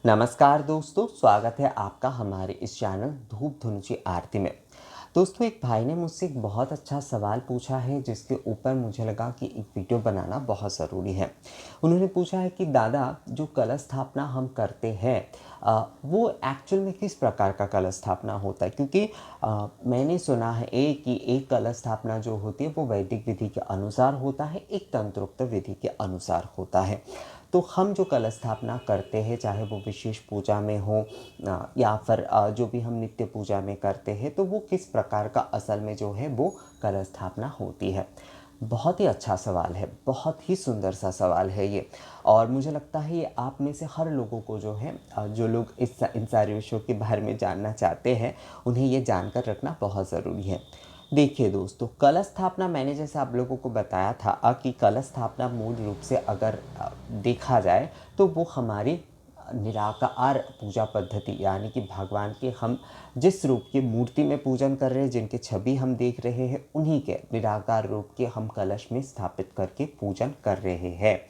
नमस्कार दोस्तों, स्वागत है आपका हमारे इस चैनल धूप धुनुची आरती में। दोस्तों, एक भाई ने मुझसे एक बहुत अच्छा सवाल पूछा है जिसके ऊपर मुझे लगा कि एक वीडियो बनाना बहुत ज़रूरी है। उन्होंने पूछा है कि दादा, जो कलश स्थापना हम करते हैं वो एक्चुअल में किस प्रकार का कलश स्थापना होता है, क्योंकि मैंने सुना है कि एक कलश स्थापना जो होती है वो वैदिक विधि के अनुसार होता है, एक तंत्रोक्त विधि के अनुसार होता है। तो हम जो कलश स्थापना करते हैं, चाहे वो विशेष पूजा में हो या फिर जो भी हम नित्य पूजा में करते हैं, तो वो किस प्रकार का असल में जो है वो कलश स्थापना होती है। बहुत ही अच्छा सवाल है, बहुत ही सुंदर सा सवाल है ये। और मुझे लगता है ये आप में से हर लोगों को जो है जो लोग इन सारे विषयों के बारे में जानना चाहते हैं, उन्हें ये जानकर रखना बहुत ज़रूरी है। देखिए दोस्तों, कलश स्थापना मैंने जैसे आप लोगों को बताया था कि कलश स्थापना मूल रूप से अगर देखा जाए तो वो हमारी निराकार पूजा पद्धति, यानी कि भगवान के हम जिस रूप की मूर्ति में पूजन कर रहे हैं, जिनके छवि हम देख रहे हैं, उन्हीं के निराकार रूप के हम कलश में स्थापित करके पूजन कर रहे हैं।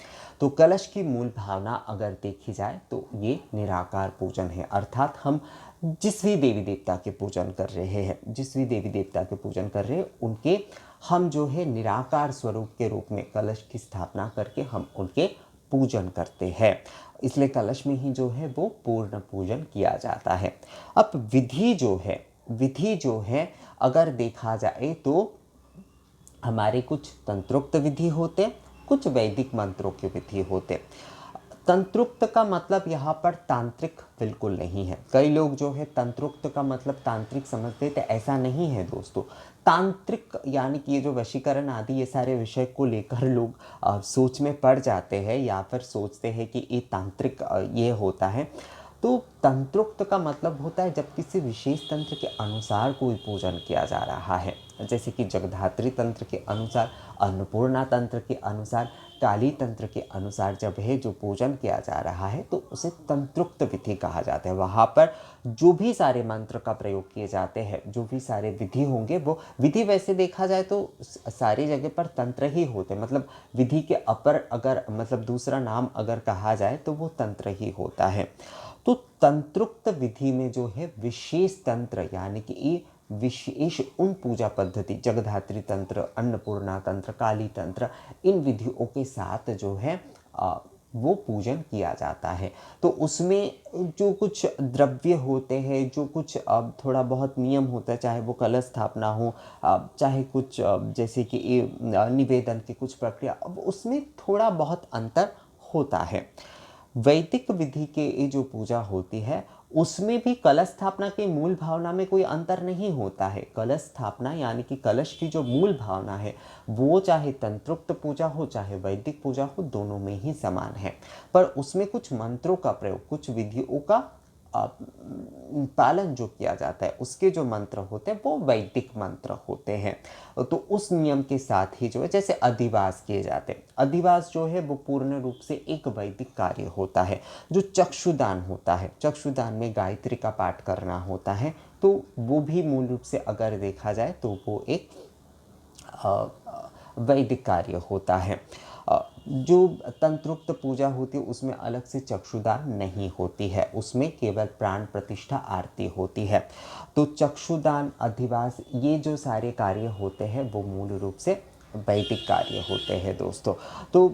तो कलश की मूल भावना अगर देखी जाए तो ये निराकार पूजन है, अर्थात हम जिस भी देवी देवता के पूजन कर रहे हैं, उनके हम जो है निराकार स्वरूप के रूप में कलश की स्थापना करके हम उनके पूजन करते हैं। इसलिए कलश में ही जो है वो पूर्ण पूजन किया जाता है। अब विधि जो है अगर देखा जाए तो हमारे कुछ तंत्रोक्त विधि होते, कुछ वैदिक मंत्रों के विधि होते। तंत्रोक्त का मतलब यहाँ पर तांत्रिक बिल्कुल नहीं है। कई लोग जो है तंत्रोक्त का मतलब तांत्रिक समझते थे, ऐसा नहीं है दोस्तों। तांत्रिक यानी कि ये जो वशीकरण आदि ये सारे विषय को लेकर लोग सोच में पड़ जाते हैं या फिर सोचते हैं कि ये तांत्रिक ये होता है। तो तंत्रोक्त का मतलब होता है जब किसी विशेष तंत्र के अनुसार कोई पूजन किया जा रहा है, जैसे कि जगधात्री तंत्र के अनुसार, अन्नपूर्णा तंत्र के अनुसार, काली तंत्र के अनुसार जब है जो पूजन किया जा रहा है तो उसे तंत्रोक्त विधि कहा जाता है। वहाँ पर जो भी सारे मंत्र का प्रयोग किए जाते हैं, जो भी सारे विधि होंगे, वो विधि वैसे देखा जाए तो सारी जगह पर तंत्र ही होते हैं। मतलब विधि के अपर अगर मतलब दूसरा नाम अगर कहा जाए तो वो तंत्र ही होता है। तो तंत्रोक्त विधि में जो है विशेष तंत्र, यानी कि ये विशेष उन पूजा पद्धति, जगधात्री तंत्र, अन्नपूर्णा तंत्र, काली तंत्र, इन विधियों के साथ जो है वो पूजन किया जाता है। तो उसमें जो कुछ द्रव्य होते हैं, जो कुछ थोड़ा बहुत नियम होता है, चाहे वो कलश स्थापना हो, चाहे कुछ जैसे कि निवेदन की कुछ प्रक्रिया, अब उसमें थोड़ा बहुत अंतर होता है। वैदिक विधि के ये जो पूजा होती है उसमें भी कलश स्थापना की मूल भावना में कोई अंतर नहीं होता है। कलश स्थापना यानी कि कलश की जो मूल भावना है वो चाहे तंत्रोक्त पूजा हो चाहे वैदिक पूजा हो, दोनों में ही समान है। पर उसमें कुछ मंत्रों का प्रयोग, कुछ विधियों का पालन जो किया जाता है, उसके जो मंत्र होते हैं वो वैदिक मंत्र होते हैं। तो उस नियम के साथ ही जो है, जैसे अधिवास किए जाते हैं, अधिवास जो है वो पूर्ण रूप से एक वैदिक कार्य होता है। जो चक्षुदान होता है, चक्षुदान में गायत्री का पाठ करना होता है, तो वो भी मूल रूप से अगर देखा जाए तो वो एक वैदिक कार्य होता है। जो तंत्रोक्त पूजा होती है उसमें अलग से चक्षुदान नहीं होती है, उसमें केवल प्राण प्रतिष्ठा आरती होती है। तो चक्षुदान, अधिवास, ये जो सारे कार्य होते हैं वो मूल रूप से वैदिक कार्य होते हैं दोस्तों। तो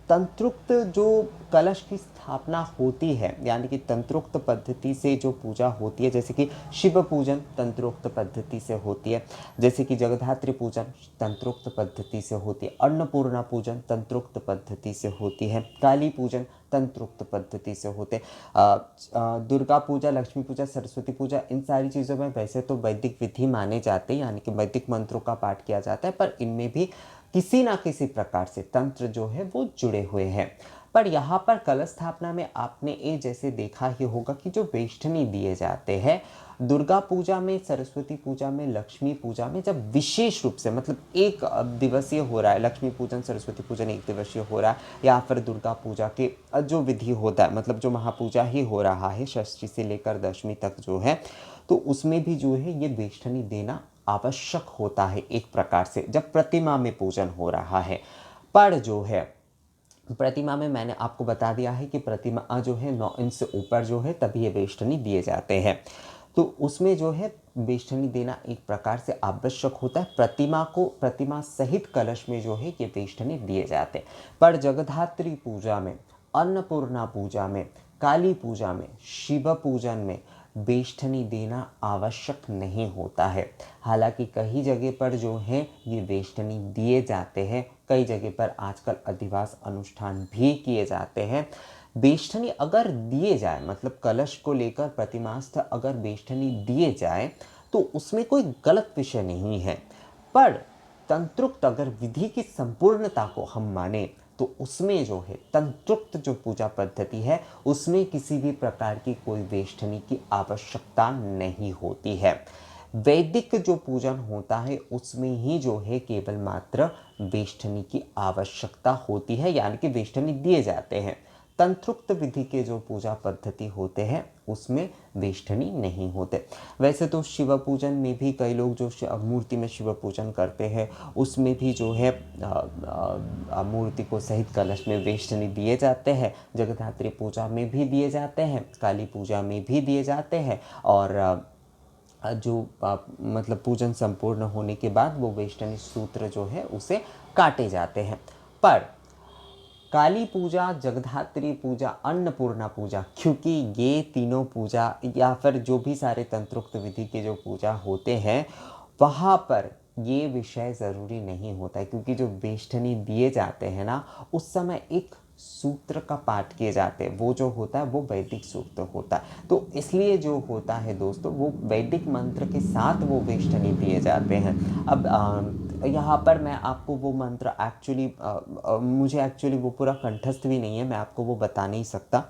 तंत्रोक्त जो कलश की स्थापना होती है, यानी कि तंत्रोक्त पद्धति से जो पूजा होती है, जैसे कि शिव पूजन तंत्रोक्त पद्धति से होती है, जैसे कि जगधात्री पूजन तंत्रोक्त पद्धति से होती है, अन्नपूर्णा पूजन तंत्रोक्त पद्धति से होती है, काली पूजन तंत्रोक्त पद्धति से होते हैं, दुर्गा पूजा, लक्ष्मी पूजा, सरस्वती पूजा, इन सारी चीज़ों में वैसे तो वैदिक विधि माने जाते हैं, यानी कि वैदिक मंत्रों का पाठ किया जाता है, पर इनमें भी किसी ना किसी प्रकार से तंत्र जो है वो जुड़े हुए हैं। पर यहाँ पर कलश स्थापना में आपने ये जैसे देखा ही होगा कि जो वेष्टनी दिए जाते हैं, दुर्गा पूजा में, सरस्वती पूजा में, लक्ष्मी पूजा में जब विशेष रूप से मतलब एक दिवसीय हो रहा है, लक्ष्मी पूजन सरस्वती पूजन एक दिवसीय हो रहा है, या फिर दुर्गा पूजा के जो विधि होता है, मतलब जो महापूजा ही हो रहा है षष्ठी से लेकर दशमी तक जो है, तो उसमें भी जो है ये वेष्टनी देना आवश्यक होता है एक प्रकार से, जब प्रतिमा में पूजन हो रहा है। पर जो है प्रतिमा में मैंने आपको बता दिया है कि प्रतिमा जो है 9 इंच से ऊपर जो है तभी ये बेष्टनी दिए जाते हैं। तो उसमें जो है बेष्टनी देना एक प्रकार से आवश्यक होता है। प्रतिमा सहित कलश में जो है ये बेष्टनी दिए जाते हैं। पर जगद्धात्री पूजा में, अन्नपूर्णा पूजा में, काली पूजा में, शिव पूजन में बेष्टनी देना आवश्यक नहीं होता है। हालांकि कई जगह पर जो है ये बेष्टनी दिए जाते हैं, कई जगह पर आजकल अधिवास अनुष्ठान भी किए जाते हैं। बेष्टनी अगर दिए जाए, मतलब कलश को लेकर प्रतिमास्थ अगर बेष्टनी दिए जाए तो उसमें कोई गलत विषय नहीं है। पर तंत्रोक्त अगर विधि की संपूर्णता को हम माने तो उसमें जो है तंत्रोक्त जो पूजा पद्धति है उसमें किसी भी प्रकार की कोई वेष्टनी की आवश्यकता नहीं होती है। वैदिक जो पूजन होता है उसमें ही जो है केवल मात्र वेष्टनी की आवश्यकता होती है, यानी कि वेष्टनी दिए जाते हैं। तंत्रोक्त विधि के जो पूजा पद्धति होते हैं उसमें वेष्टनी नहीं होते। वैसे तो शिव पूजन में भी कई लोग जो मूर्ति में शिव पूजन करते हैं उसमें भी जो है मूर्ति को सहित कलश में वेष्टनी दिए जाते हैं। जगद्धात्री पूजा में भी दिए जाते हैं, काली पूजा में भी दिए जाते हैं, और मतलब पूजन संपूर्ण होने के बाद वो वेष्टनी सूत्र जो है उसे काटे जाते हैं। पर काली पूजा, जगद्धात्री पूजा, अन्नपूर्णा पूजा, क्योंकि ये तीनों पूजा या फिर जो भी सारे तंत्रोक्त विधि के जो पूजा होते हैं वहाँ पर ये विषय ज़रूरी नहीं होता है, क्योंकि जो वेष्टनी दिए जाते हैं ना उस समय एक सूत्र का पाठ किए जाते हैं। वो जो होता है वो वैदिक सूत्र होता है, तो इसलिए जो होता है दोस्तों वो वैदिक मंत्र के साथ वो वेष्टनी दिए जाते हैं। अब यहाँ पर मैं आपको वो मंत्र मुझे एक्चुअली वो पूरा कंठस्थ भी नहीं है, मैं आपको वो बता नहीं सकता।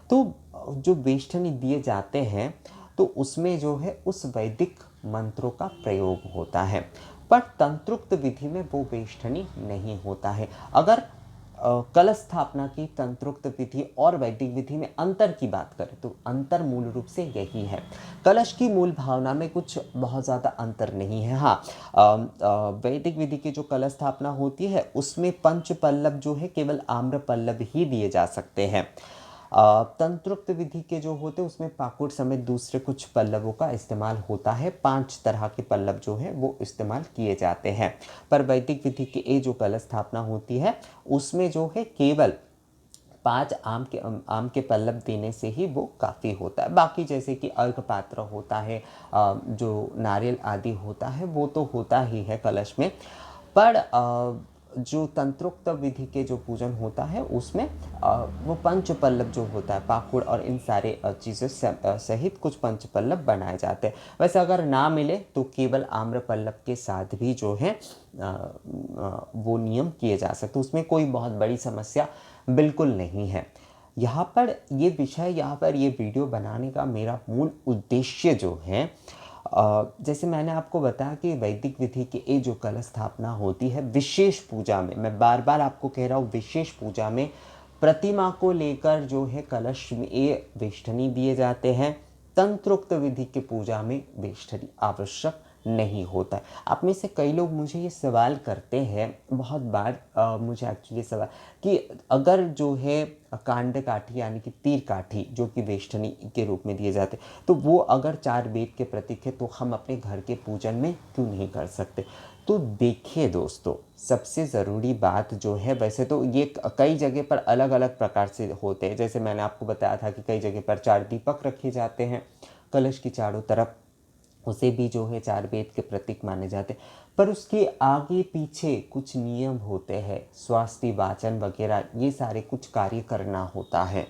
तो जो वेष्टनी दिए जाते हैं तो उसमें जो है उस वैदिक मंत्रों का प्रयोग होता है, पर तंत्रोक्त विधि में वो वेष्टनी नहीं होता है। अगर कलश स्थापना की तंत्रोक्त विधि और वैदिक विधि में अंतर की बात करें तो अंतर मूल रूप से यही है। कलश की मूल भावना में कुछ बहुत ज़्यादा अंतर नहीं है। हाँ, वैदिक विधि की जो कलश स्थापना होती है उसमें पंच पल्लव जो है केवल आम्र पल्लव ही दिए जा सकते हैं। तंत्रोक्त विधि के जो होते हैं उसमें पाकुड़ समेत दूसरे कुछ पल्लवों का इस्तेमाल होता है। 5 तरह के पल्लव जो है वो इस्तेमाल किए जाते हैं। पर वैदिक विधि की ये जो कलश स्थापना होती है उसमें जो है केवल 5 आम के पल्लव देने से ही वो काफ़ी होता है। बाकी जैसे कि अर्घ पात्र होता है, जो नारियल आदि होता है वो तो होता ही है कलश में। पर जो तंत्रोक्त विधि के जो पूजन होता है उसमें वो पंच पल्लव जो होता है, पाखुड़ और इन सारे चीज़ों सहित कुछ पंच पल्लव बनाए जाते हैं। वैसे अगर ना मिले तो केवल आम्र पल्लव के साथ भी जो है वो नियम किए जा सकते, उसमें कोई बहुत बड़ी समस्या बिल्कुल नहीं है। यहाँ पर ये विषय, यहाँ पर ये वीडियो बनाने का मेरा मूल उद्देश्य जो है, जैसे मैंने आपको बताया कि वैदिक विधि की ये जो कलश स्थापना होती है विशेष पूजा में, मैं बार बार आपको कह रहा हूँ विशेष पूजा में प्रतिमा को लेकर जो है कलश में ये वेष्टनी दिए जाते हैं। तंत्रोक्त विधि की पूजा में वेष्टनी आवश्यक नहीं होता है। आप में से कई लोग मुझे ये सवाल करते हैं बहुत बार, मुझे एक्चुअली सवाल कि अगर जो है कांड काठी यानी कि तीर काठी जो कि वेष्टनी के रूप में दिए जाते तो वो अगर 4 वेद के प्रतीक है तो हम अपने घर के पूजन में क्यों नहीं कर सकते। तो देखिए दोस्तों, सबसे ज़रूरी बात जो है, वैसे तो ये कई जगह पर अलग अलग प्रकार से होते हैं। जैसे मैंने आपको बताया था कि कई जगह पर 4 दीपक रखे जाते हैं कलश की चारों तरफ, उसे भी जो है 4 वेद के प्रतीक माने जाते हैं। पर उसके आगे पीछे कुछ नियम होते हैं, स्वास्ति वाचन वगैरह ये सारे कुछ कार्य करना होता है।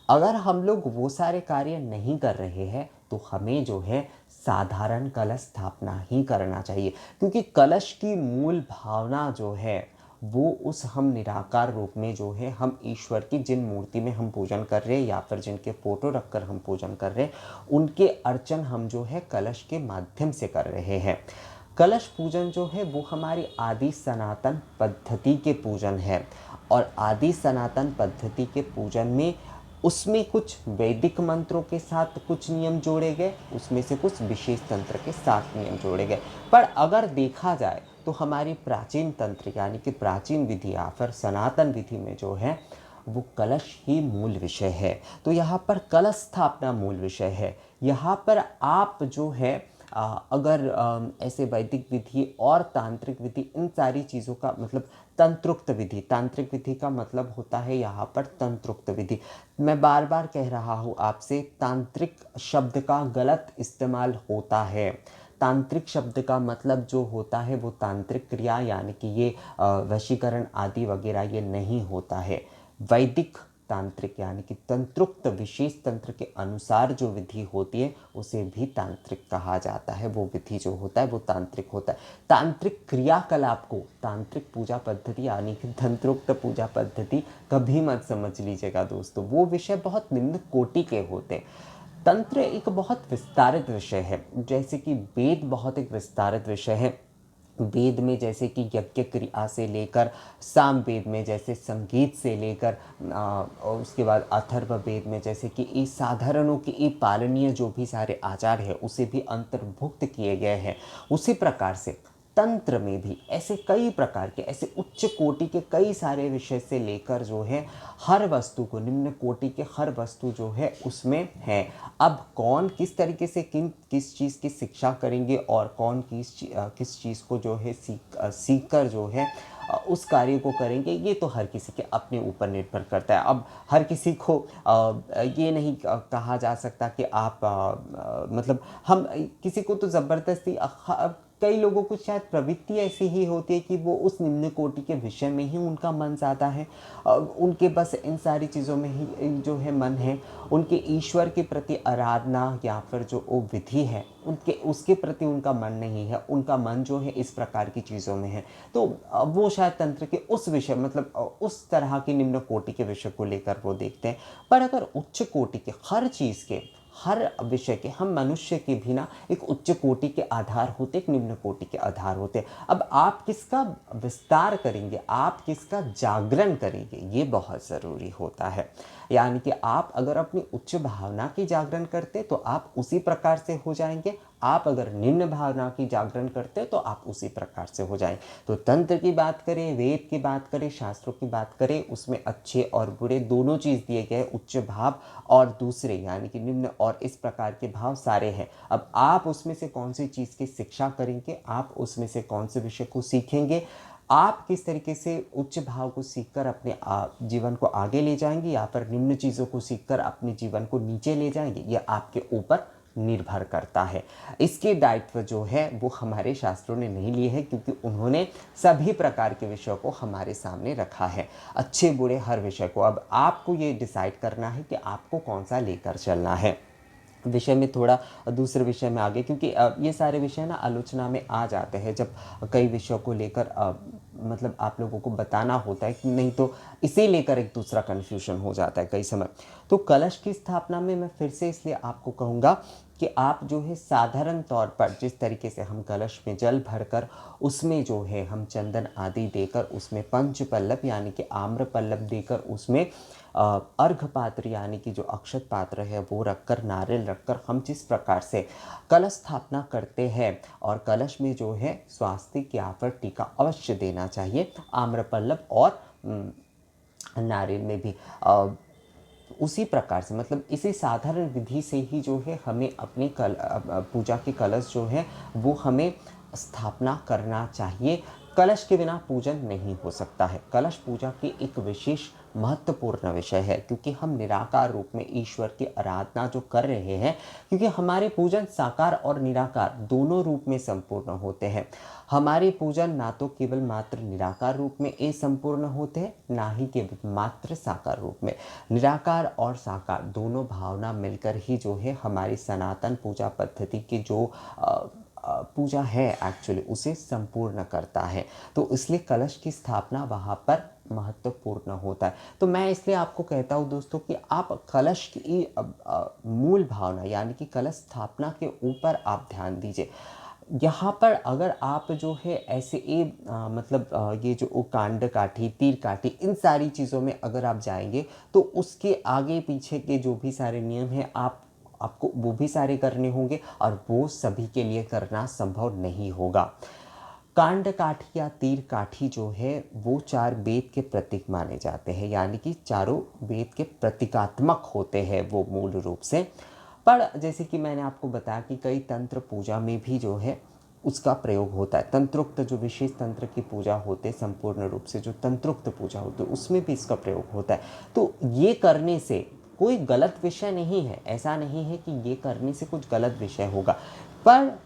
अगर हम लोग वो सारे कार्य नहीं कर रहे हैं तो हमें जो है साधारण कलश स्थापना ही करना चाहिए, क्योंकि कलश की मूल भावना जो है वो उस हम निराकार रूप में जो है हम ईश्वर की जिन मूर्ति में हम पूजन कर रहे हैं या फिर जिनके फोटो रखकर हम पूजन कर रहे हैं उनके अर्चन हम जो है कलश के माध्यम से कर रहे हैं। कलश पूजन जो है वो हमारी आदि सनातन पद्धति के पूजन है, और आदि सनातन पद्धति के पूजन में उसमें कुछ वैदिक मंत्रों के साथ कुछ नियम जोड़े गए, उसमें से कुछ विशेष तंत्र के साथ नियम जोड़े गए। पर अगर देखा जाए तो हमारी प्राचीन तंत्र यानी कि प्राचीन विधि या फिर सनातन विधि में जो है वो कलश ही मूल विषय है। तो यहाँ पर कलश स्थापना मूल विषय है। यहाँ पर आप जो है अगर ऐसे वैदिक विधि और तांत्रिक विधि, इन सारी चीज़ों का मतलब तंत्रोक्त विधि, तांत्रिक विधि का मतलब होता है यहाँ पर तंत्रोक्त विधि। मैं बार बार कह रहा हूँ आपसे, तांत्रिक शब्द का गलत इस्तेमाल होता है। तांत्रिक शब्द का मतलब जो होता है वो तांत्रिक क्रिया यानी कि ये वशीकरण आदि वगैरह ये नहीं होता है। वैदिक तांत्रिक यानी कि तंत्रोक्त विशेष तंत्र के अनुसार जो विधि होती है उसे भी तांत्रिक कहा जाता है। वो विधि जो होता है वो तांत्रिक होता है। तांत्रिक क्रियाकलाप को तांत्रिक पूजा पद्धति यानी कि तंत्रोक्त पूजा पद्धति कभी मत समझ लीजिएगा दोस्तों, वो विषय बहुत निम्न कोटि के होते हैं। तंत्र एक बहुत विस्तारित विषय है, जैसे कि वेद बहुत एक विस्तारित विषय है। वेद में जैसे कि यज्ञ क्रिया से लेकर, साम वेद में जैसे संगीत से लेकर और उसके बाद अथर्व वेद में जैसे कि ये साधारणों की ये पालनीय जो भी सारे आचार है उसे भी अंतर्भुक्त किए गए हैं। उसी प्रकार से तंत्र में भी ऐसे कई प्रकार के, ऐसे उच्च कोटि के कई सारे विषय से लेकर जो है हर वस्तु को, निम्न कोटि के हर वस्तु जो है उसमें है। अब कौन किस तरीके से किस चीज़ की शिक्षा करेंगे और कौन किस चीज़ को जो है सीख कर जो है उस कार्य को करेंगे, ये तो हर किसी के अपने ऊपर निर्भर करता है। अब हर किसी को ये नहीं कहा जा सकता कि आप मतलब हम किसी को तो ज़बरदस्ती कई लोगों को शायद प्रवृत्ति ऐसी ही होती है कि वो उस निम्न कोटि के विषय में ही उनका मन ज़्यादा है, उनके बस इन सारी चीज़ों में ही जो है मन है। उनके ईश्वर के प्रति आराधना या फिर जो वो विधि है उनके उसके प्रति उनका मन नहीं है, उनका मन जो है इस प्रकार की चीज़ों में है। तो वो शायद तंत्र के उस विषय मतलब उस तरह के निम्न कोटि के विषय को लेकर वो देखते हैं। पर अगर उच्च कोटि के हर चीज़ के, हर विषय के, हम मनुष्य के भी ना एक उच्च कोटि के आधार होते, एक निम्न कोटि के आधार होते। अब आप किसका विस्तार करेंगे, आप किसका जागरण करेंगे, ये बहुत ज़रूरी होता है। यानी कि आप अगर अपनी उच्च भावना की जागरण करते तो आप उसी प्रकार से हो जाएंगे, आप अगर निम्न भावना की जागरण करते तो आप उसी प्रकार से हो जाएंगे। तो तंत्र की बात करें, वेद की बात करें, शास्त्रों की बात करें, उसमें अच्छे और बुरे दोनों चीज़ दिए गए, उच्च भाव और दूसरे यानी कि निम्न और इस प्रकार के भाव सारे हैं। अब आप उसमें से कौन सी चीज़ की शिक्षा करेंगे, आप उसमें से कौन से विषय को सीखेंगे, आप किस तरीके से उच्च भाव को सीखकर अपने जीवन को आगे ले जाएंगे या फिर निम्न चीज़ों को सीखकर अपने जीवन को नीचे ले जाएंगे, यह आपके ऊपर निर्भर करता है। इसके दायित्व जो है वो हमारे शास्त्रों ने नहीं लिए हैं, क्योंकि उन्होंने सभी प्रकार के विषयों को हमारे सामने रखा है, अच्छे बुरे हर विषय को। अब आपको ये डिसाइड करना है कि आपको कौन सा लेकर चलना है। विषय में थोड़ा दूसरे विषय में आगे, क्योंकि ये सारे विषय ना आलोचना में आ जाते हैं जब कई विषयों को लेकर मतलब आप लोगों को बताना होता है, कि नहीं तो इसे लेकर एक दूसरा कन्फ्यूजन हो जाता है कई समय। तो कलश की स्थापना में मैं फिर से इसलिए आपको कहूँगा कि आप जो है साधारण तौर पर जिस तरीके से हम कलश में जल भरकर उसमें जो है हम चंदन आदि देकर उसमें पंच पल्लव यानी कि आम्र पल्लव देकर उसमें अर्घ पात्र यानी कि जो अक्षत पात्र है वो रखकर, नारियल रखकर हम जिस प्रकार से कलश स्थापना करते हैं, और कलश में जो है स्वास्तिक या फिर टीका अवश्य देना चाहिए, आम्र पल्लव और नारियल में भी उसी प्रकार से मतलब इसी साधारण विधि से ही जो है हमें अपने पूजा के कलश जो है वो हमें स्थापना करना चाहिए। कलश के बिना पूजन नहीं हो सकता है। कलश पूजा की एक विशेष महत्वपूर्ण विषय है, क्योंकि हम निराकार रूप में ईश्वर की आराधना जो कर रहे हैं, क्योंकि हमारे पूजन साकार और निराकार दोनों रूप में संपूर्ण होते हैं। हमारे पूजन ना तो केवल मात्र निराकार रूप में संपूर्ण होते हैं, ना ही केवल मात्र साकार रूप में। निराकार और साकार दोनों भावना मिलकर ही जो है हमारी सनातन पूजा पद्धति की जो पूजा है एक्चुअली उसे संपूर्ण करता है। तो इसलिए कलश की स्थापना वहाँ पर महत्वपूर्ण होता है। तो मैं इसलिए आपको कहता हूँ दोस्तों कि आप कलश की मूल भावना यानी कि कलश स्थापना के ऊपर आप ध्यान दीजिए। यहाँ पर अगर आप जो है ऐसे मतलब ये जो कांड काठी, तीर काठी, इन सारी चीज़ों में अगर आप जाएंगे तो उसके आगे पीछे के जो भी सारे नियम हैं आपको वो भी सारे करने होंगे, और वो सभी के लिए करना संभव नहीं होगा। कांड काठी या तीर काठी जो है वो 4 वेद के प्रतीक माने जाते हैं, यानी कि चारों वेद के प्रतीकात्मक होते हैं वो मूल रूप से। पर जैसे कि मैंने आपको बताया कि कई तंत्र पूजा में भी जो है उसका प्रयोग होता है। तंत्रोक्त जो विशेष तंत्र की पूजा होते हैं, संपूर्ण रूप से जो तंत्रोक्त पूजा होती है उसमें भी इसका प्रयोग होता है। तो ये करने से कोई गलत विषय नहीं है, ऐसा नहीं है कि ये करने से कुछ गलत विषय होगा, पर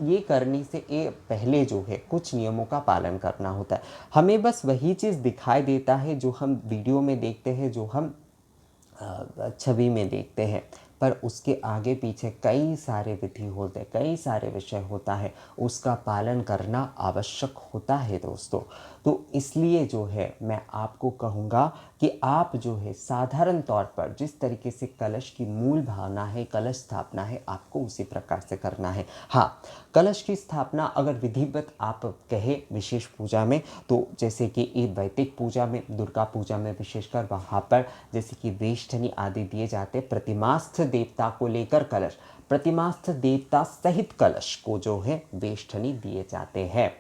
ये करने से ये पहले जो है कुछ नियमों का पालन करना होता है। हमें बस वही चीज़ दिखाई देता है जो हम वीडियो में देखते हैं, जो हम छवि में देखते हैं, पर उसके आगे पीछे कई सारे विधि होते हैं, कई सारे विषय होता है, उसका पालन करना आवश्यक होता है दोस्तों। तो इसलिए जो है मैं आपको कहूँगा कि आप जो है साधारण तौर पर जिस तरीके से कलश की मूल भावना है, कलश स्थापना है, आपको उसी प्रकार से करना है। हाँ, कलश की स्थापना अगर विधिवत आप कहे विशेष पूजा में, तो जैसे कि ये वैदिक पूजा में, दुर्गा पूजा में विशेषकर वहाँ पर जैसे कि वेष्ठनी आदि दिए जाते, प्रतिमास्थ देवता को लेकर कलश, प्रतिमास्थ देवता सहित कलश को जो है वेष्ठनी दिए जाते हैं।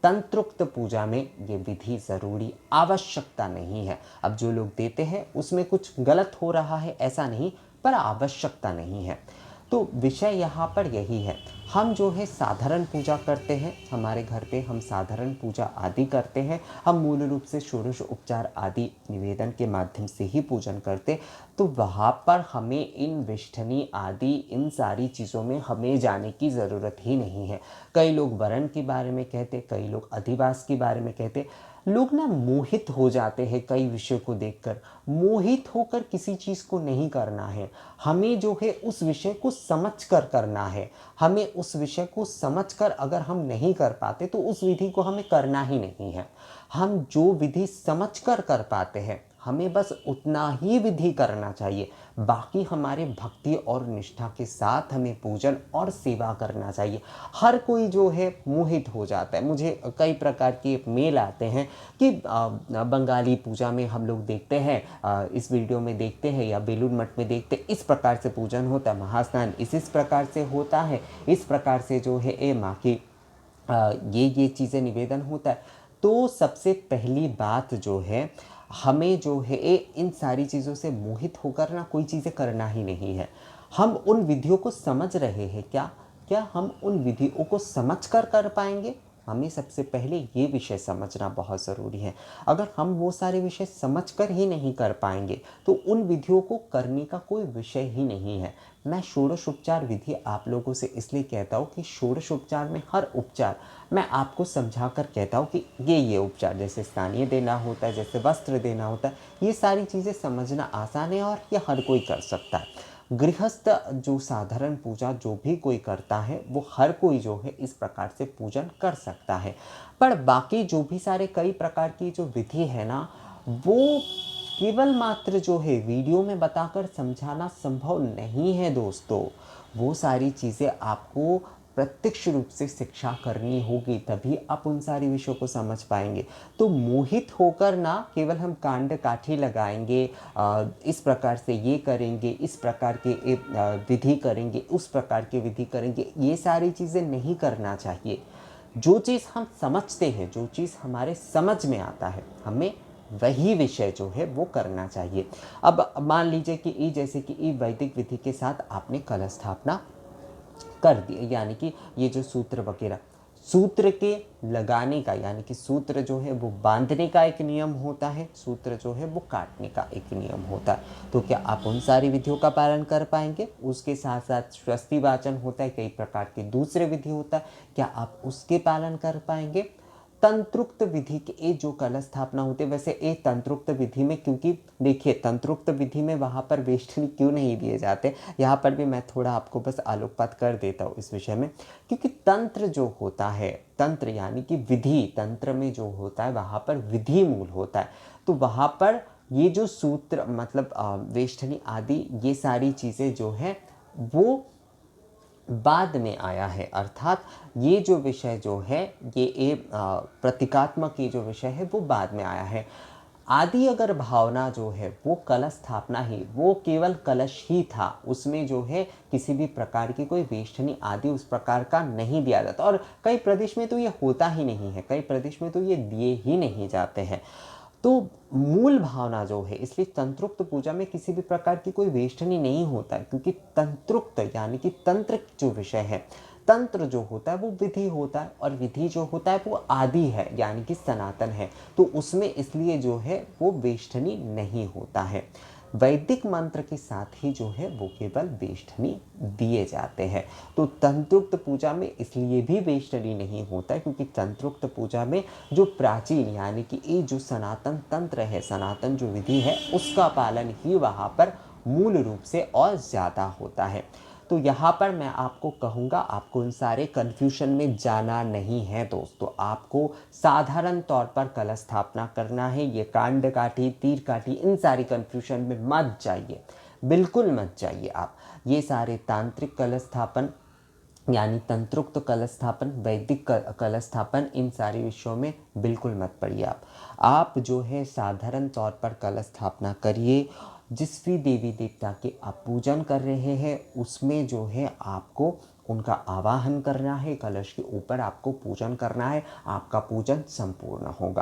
तंत्रोक्त पूजा में ये विधि ज़रूरी आवश्यकता नहीं है। अब जो लोग देते हैं उसमें कुछ गलत हो रहा है ऐसा नहीं, पर आवश्यकता नहीं है। तो विषय यहाँ पर यही है, हम जो है साधारण पूजा करते हैं, हमारे घर पे हम साधारण पूजा आदि करते हैं, हम मूल रूप से षोडश उपचार आदि निवेदन के माध्यम से ही पूजन करते। तो वहाँ पर हमें इन विष्ठनी आदि इन सारी चीज़ों में हमें जाने की ज़रूरत ही नहीं है। कई लोग वरण के बारे में कहते, कई लोग अधिवास के बारे में कहते। लोग ना मोहित हो जाते हैं कई विषय को देखकर। मोहित होकर किसी चीज़ को नहीं करना है, हमें जो है उस विषय को समझकर करना है। हमें उस विषय को समझकर अगर हम नहीं कर पाते तो उस विधि को हमें करना ही नहीं है। हम जो विधि समझकर कर पाते हैं हमें बस उतना ही विधि करना चाहिए। बाकी हमारे भक्ति और निष्ठा के साथ हमें पूजन और सेवा करना चाहिए। हर कोई जो है मोहित हो जाता है। मुझे कई प्रकार के मेल आते हैं कि बंगाली पूजा में हम लोग देखते हैं, इस वीडियो में देखते हैं या बेलूर मठ में देखते हैं, इस प्रकार से पूजन होता है, महास्नान इस प्रकार से होता है, इस प्रकार से जो है ए माँ की ये चीज़ें निवेदन होता है। तो सबसे पहली बात जो है हमें जो है इन सारी चीज़ों से मोहित होकर ना कोई चीज़ें करना ही नहीं है। हम उन विधियों को समझ रहे हैं क्या? क्या हम उन विधियों को समझ कर पाएंगे? हमें सबसे पहले ये विषय समझना बहुत ज़रूरी है। अगर हम वो सारे विषय समझकर ही नहीं कर पाएंगे तो उन विधियों को करने का कोई विषय ही नहीं है। मैं षोडशोपचार विधि आप लोगों से इसलिए कहता हूँ कि षोडशोपचार में हर उपचार मैं आपको समझा कर कहता हूँ कि ये उपचार, जैसे स्थानीय देना होता है, जैसे वस्त्र देना होता है, ये सारी चीज़ें समझना आसान है और ये हर कोई कर सकता है। गृहस्थ जो साधारण पूजा जो भी कोई करता है वो हर कोई जो है इस प्रकार से पूजन कर सकता है। पर बाकी जो भी सारे कई प्रकार की जो विधि है ना, वो केवल मात्र जो है वीडियो में बताकर समझाना संभव नहीं है दोस्तों। वो सारी चीज़ें आपको प्रत्यक्ष रूप से शिक्षा करनी होगी, तभी आप उन सारी विषयों को समझ पाएंगे। तो मोहित होकर ना केवल हम कांड काठी लगाएंगे, इस प्रकार से ये करेंगे, इस प्रकार के विधि करेंगे, उस प्रकार के विधि करेंगे, ये सारी चीज़ें नहीं करना चाहिए। जो चीज़ हम समझते हैं, जो चीज़ हमारे समझ में आता है, हमें वही विषय जो है वो करना चाहिए। अब मान लीजिए कि ई जैसे कि ई वैदिक विधि के साथ आपने कलश स्थापना कर दिया, यानी कि ये जो सूत्र वगैरह, सूत्र के लगाने का यानी कि सूत्र जो है वो बांधने का एक नियम होता है, सूत्र जो है वो काटने का एक नियम होता है। तो क्या आप उन सारी विधियों का पालन कर पाएंगे? उसके साथ साथ स्वस्ति वाचन होता है, कई प्रकार के दूसरे विधि होता है, क्या आप उसके पालन कर पाएंगे? तंत्रोक्त विधि के ये जो कलश स्थापना होती है, वैसे ये तंत्रोक्त विधि में, क्योंकि देखिए तंत्रोक्त विधि में वहाँ पर वेष्टनी क्यों नहीं दिए जाते, यहाँ पर भी मैं थोड़ा आपको बस आलोकपात कर देता हूँ इस विषय में। क्योंकि तंत्र जो होता है, तंत्र यानी कि विधि, तंत्र में जो होता है वहाँ पर विधि मूल होता है। तो वहाँ पर ये जो सूत्र मतलब वेष्टनी आदि ये सारी चीज़ें जो हैं वो बाद में आया है। अर्थात ये जो विषय जो है ये प्रतीकात्मक ये जो विषय है वो बाद में आया है। आदि अगर भावना जो है वो कलश स्थापना ही, वो केवल कलश ही था, उसमें जो है किसी भी प्रकार की कोई वेष्टनी आदि उस प्रकार का नहीं दिया जाता, और कई प्रदेश में तो ये होता ही नहीं है, कई प्रदेश में तो ये दिए ही नहीं जाते हैं। तो मूल भावना जो है, इसलिए तंत्रोक्त पूजा में किसी भी प्रकार की कोई वेष्टनी नहीं होता है, क्योंकि तंत्रोक्त यानी कि तंत्र जो विषय है, तंत्र जो होता है वो विधि होता है, और विधि जो होता है वो आदि है यानी कि सनातन है, तो उसमें इसलिए जो है वो वेष्टनी नहीं होता है। वैदिक मंत्र के साथ ही जो है वो केवल वेष्टनी दिए जाते हैं। तो तंत्रोक्त पूजा में इसलिए भी वेष्टनी नहीं होता है, क्योंकि तंत्रोक्त पूजा में जो प्राचीन यानी कि ये जो सनातन तंत्र है, सनातन जो विधि है, उसका पालन ही वहाँ पर मूल रूप से और ज़्यादा होता है। तो यहाँ पर मैं आपको कहूँगा, आपको इन सारे कन्फ्यूजन में जाना नहीं है दोस्तों, आपको साधारण तौर पर कलश स्थापना करना है। ये कांड काठी, तीर काठी, इन सारी कन्फ्यूजन में मत जाइए, बिल्कुल मत जाइए आप। ये सारे तांत्रिक कलश स्थापन यानी तंत्रोक्त कलश स्थापन, वैदिक कलश स्थापन, इन सारे विषयों में बिल्कुल मत पड़िए आप जो है साधारण तौर पर कलश स्थापना करिए। जिस भी देवी देवता के आप पूजन कर रहे हैं उसमें जो है आपको उनका आवाहन करना है, कलश के ऊपर आपको पूजन करना है, आपका पूजन संपूर्ण होगा।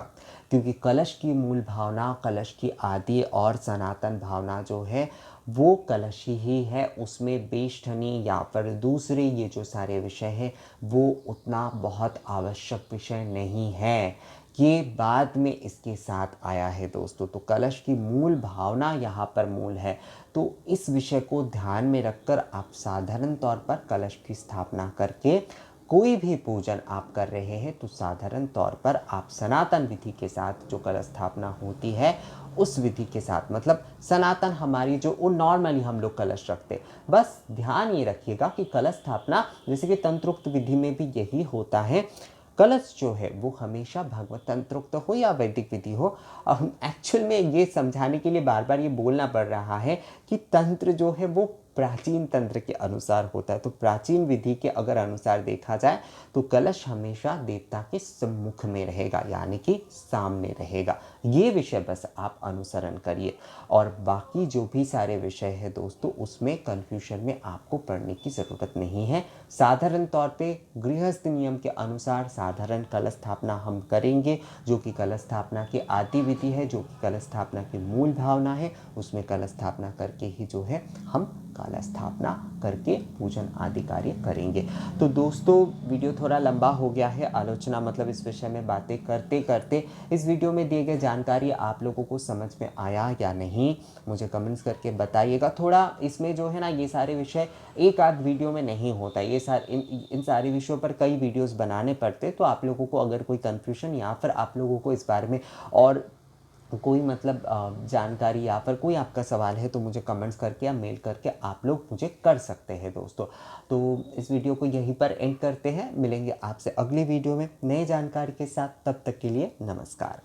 क्योंकि कलश की मूल भावना, कलश की आदि और सनातन भावना जो है वो कलश ही है, उसमें वेष्टनी या फिर दूसरे ये जो सारे विषय हैं वो उतना बहुत आवश्यक विषय नहीं है, ये बाद में इसके साथ आया है दोस्तों। तो कलश की मूल भावना यहाँ पर मूल है, तो इस विषय को ध्यान में रखकर आप साधारण तौर पर कलश की स्थापना करके कोई भी पूजन आप कर रहे हैं तो साधारण तौर पर आप सनातन विधि के साथ जो कलश स्थापना होती है उस विधि के साथ, मतलब सनातन हमारी जो वो नॉर्मली हम लोग कलश रखते, बस ध्यान ये रखिएगा कि कलश स्थापना जैसे कि तंत्रोक्त विधि में भी यही होता है, कलश जो है वो हमेशा भगवत तंत्रोक्त हो या वैदिक विधि हो। एक्चुअल में ये समझाने के लिए बार बार ये बोलना पड़ रहा है कि तंत्र जो है वो प्राचीन तंत्र के अनुसार होता है, तो प्राचीन विधि के अगर अनुसार देखा जाए तो कलश हमेशा देवता के सम्मुख में रहेगा यानी कि सामने रहेगा। ये विषय बस आप अनुसरण करिए, और बाकी जो भी सारे विषय है दोस्तों उसमें कन्फ्यूजन में आपको पड़ने की ज़रूरत नहीं है। साधारण तौर पे गृहस्थ नियम के अनुसार साधारण कलश स्थापना हम करेंगे, जो कि कलश स्थापना की आदि विधि है, जो कि कलश स्थापना की मूल भावना है, उसमें कलश स्थापना करके ही जो है हम कलश स्थापना करके पूजन आदि कार्य करेंगे। तो दोस्तों वीडियो थोड़ा लंबा हो गया है, आलोचना मतलब इस विषय में बातें करते करते इस वीडियो में दिए गए जानकारी आप लोगों को समझ में आया या नहीं मुझे कमेंट्स करके बताइएगा। थोड़ा इसमें जो है ना ये सारे विषय एक आध वीडियो में नहीं होता, ये इन सारे विषयों पर कई वीडियोस बनाने पड़ते, तो आप लोगों को अगर कोई कन्फ्यूजन या फिर आप लोगों को इस बारे में और कोई मतलब जानकारी या फिर कोई आपका सवाल है तो मुझे कमेंट्स करके या मेल करके आप लोग मुझे कर सकते हैं दोस्तों। तो इस वीडियो को यहीं पर एंड करते हैं, मिलेंगे आपसे अगली वीडियो में नई जानकारी के साथ, तब तक के लिए नमस्कार।